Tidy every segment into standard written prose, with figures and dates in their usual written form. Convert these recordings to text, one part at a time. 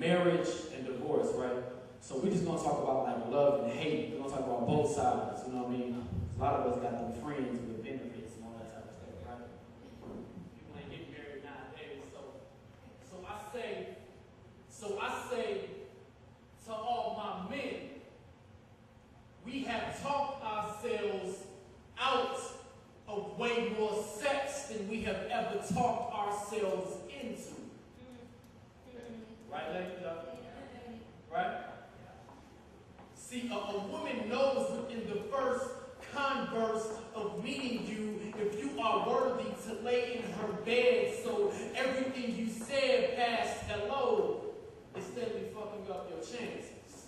marriage and divorce, right? So we're just going to talk about like love and hate. We're going to talk about both sides, you know what I mean? A lot of us got them friends with benefits and all that type of stuff, right? People ain't getting married nowadays. So I say to all my men, we have talked ourselves out of way more sex than we have ever talked ourselves into. Right, ladies? Right? See, a woman knows within the first converse of meeting you if you are worthy to lay in her bed, so everything you said past hello is steadily fucking up your chances.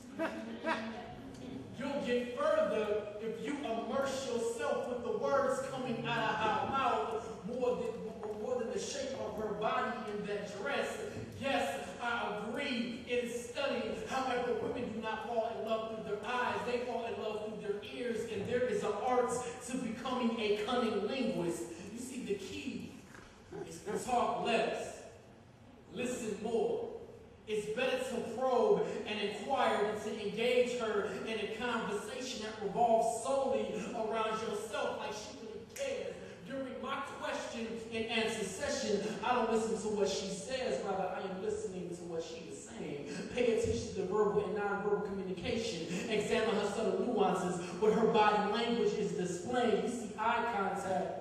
You'll get further if you immerse yourself with the words coming out of her mouth more than the shape of her body in that dress. Yes, I agree, it's stunning. However, women do not fall in love through their eyes. They fall in love through their ears, and there is an art to becoming a cunning linguist. You see, the key is to talk less, listen more. It's better to probe and inquire than to engage her in a conversation that revolves solely around yourself, like she really cares. During my question and answer session, I don't listen to what she says, rather I am listening to what she is saying. Pay attention to the verbal and nonverbal communication. Examine her subtle nuances, what her body language is displaying. You see, eye contact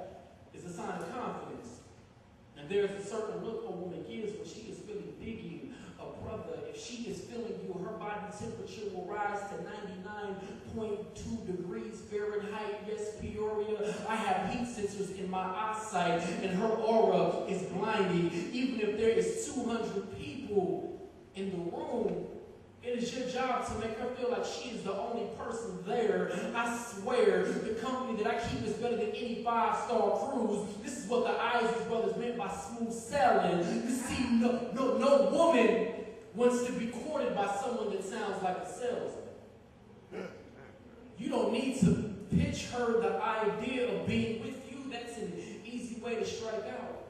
is a sign of confidence. And there's a certain look a woman gives when she is feeling digging a brother. If she is feeling you, her body temperature will rise to 99.2 degrees Fahrenheit. Yes, Peoria. I have heat sensors in my eyesight, and her aura is blinding. Even if there is 200 people in the room, it is your job to make her feel like she is the only person there. I swear, the company that I keep is better than any 5-star cruise. This is what the Isaac brothers meant by smooth sailing. You see, no woman wants to be courted by someone that sounds like a salesman. You don't need to pitch her the idea of being with you. That's an easy way to strike out.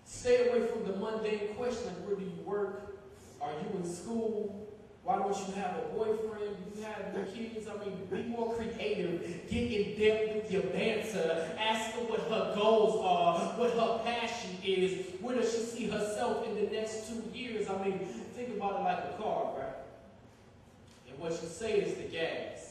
Stay away from the mundane question like, where do you work? Are you in school? Why don't you have a boyfriend? Do you have no kids? I mean, be more creative. Get in depth with your banter. Ask her what her goals are, what her passion is. Where does she see herself in the next 2 years? I mean, think about it like a car, right? And what you say is the gas.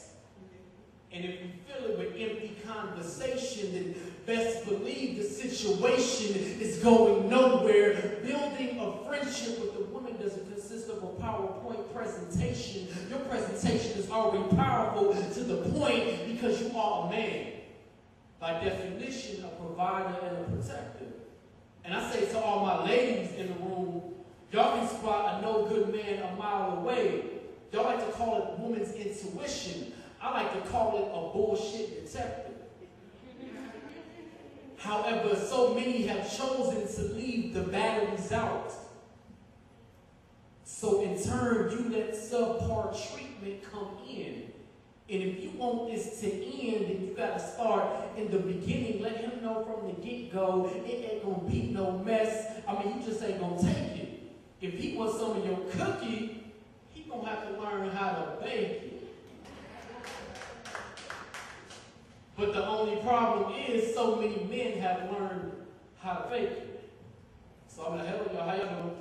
And if you fill it with empty conversation, then best believe the situation is going nowhere. Building a friendship with a woman doesn't consist of a PowerPoint presentation. Your presentation is already powerful to the point because you are a man. By definition, a provider and a protector. And I say to all my ladies in the room, y'all can spot a no good man a mile away. Y'all like to call it woman's intuition. I like to call it a bullshit detective. However, so many have chosen to leave the batteries out. So in turn, you let subpar treatment come in. And if you want this to end, then you got to start in the beginning. Let him know from the get-go, it ain't going to be no mess. I mean, you just ain't going to take it. If he wants some of your cookie, he going to have to learn how to bake it. But the only problem is so many men have learned how to fake it. So I'm going to help y'all. How y'all doing?